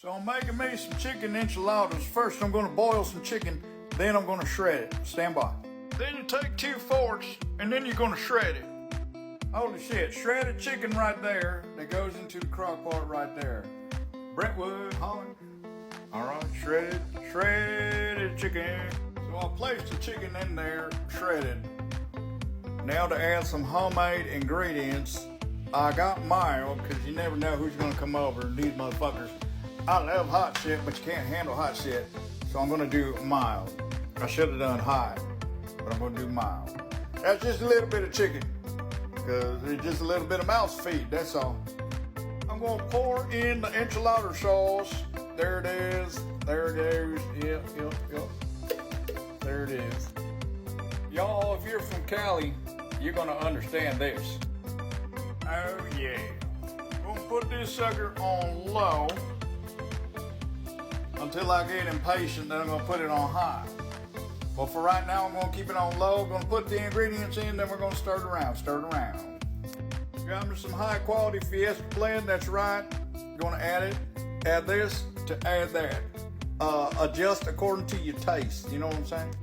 So I'm making me some chicken enchiladas. First I'm gonna boil some chicken, then I'm gonna shred it. Stand by. Then you take 2 forks and then you're gonna shred it. Holy shit, shredded chicken right there that goes into the crock pot right there. Brentwood, Holland. All right, shredded chicken. So I'll place the chicken in there, shredded. Now to add some homemade ingredients. I got mild, because you never know who's gonna come over, these motherfuckers. I love hot shit, but you can't handle hot shit. So I'm gonna do mild. I should have done hot, but I'm gonna do mild. That's just a little bit of chicken, because it's just a little bit of mouse feed, that's all. I'm gonna pour in the enchilada sauce. There it is, there it goes, yep. There it is. Y'all, if you're from Cali, you're gonna understand this. Oh yeah. I'm gonna put this sucker on low until I get impatient, then I'm gonna put it on high. But for right now, I'm gonna keep it on low. I'm gonna put the ingredients in, then we're gonna stir it around. Got me some high quality Fiesta blend, that's right. Gonna add it, add this to add that. Adjust according to your taste, you know what I'm saying?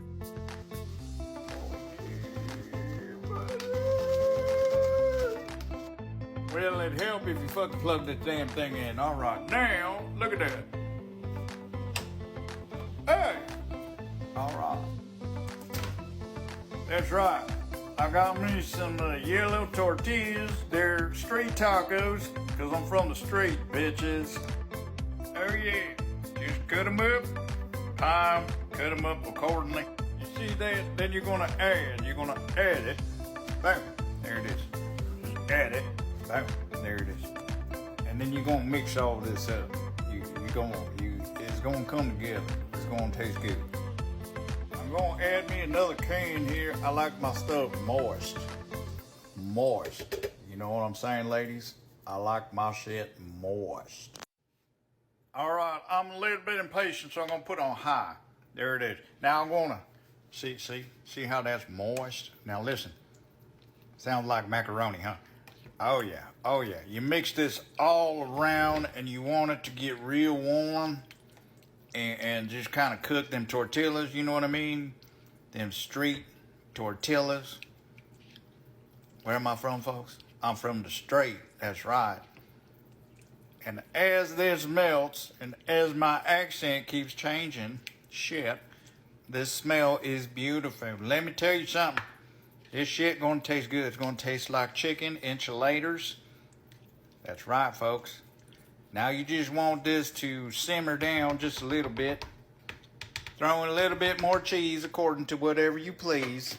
Well, it'd help if you fucking plug this damn thing in. All right, now, look at that. Hey! All right. That's right. I got me some yellow tortillas. They're street tacos, because I'm from the street, bitches. Oh yeah. Just cut them up. Cut them up accordingly. You see that? Then you're gonna add it. Boom. There it is. Just add it. Boom. There it is. And then you're gonna mix all this up. It's gonna come together. It's gonna taste good. I'm gonna add me another can here. I like my stuff moist. Moist. You know what I'm saying, ladies? I like my shit moist. All right, I'm a little bit impatient, so I'm gonna put on high. There it is. Now I'm gonna, see how that's moist? Now listen, sounds like macaroni, huh? Oh yeah. You mix this all around and you want it to get real warm and just kind of cook them tortillas, you know what I mean? Them street tortillas. Where am I from, folks? I'm from the street, that's right. And as this melts and as my accent keeps changing, shit, this smell is beautiful. Let me tell you something. This shit gonna taste good. It's gonna taste like chicken enchiladas. That's right, folks. Now you just want this to simmer down just a little bit. Throw in a little bit more cheese according to whatever you please.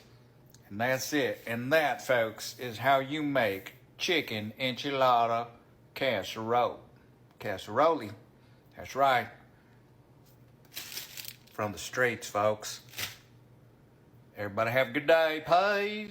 And that's it. And that, folks, is how you make chicken enchilada casserole. Casserole. That's right. From the streets, folks. Everybody have a good day. Peace.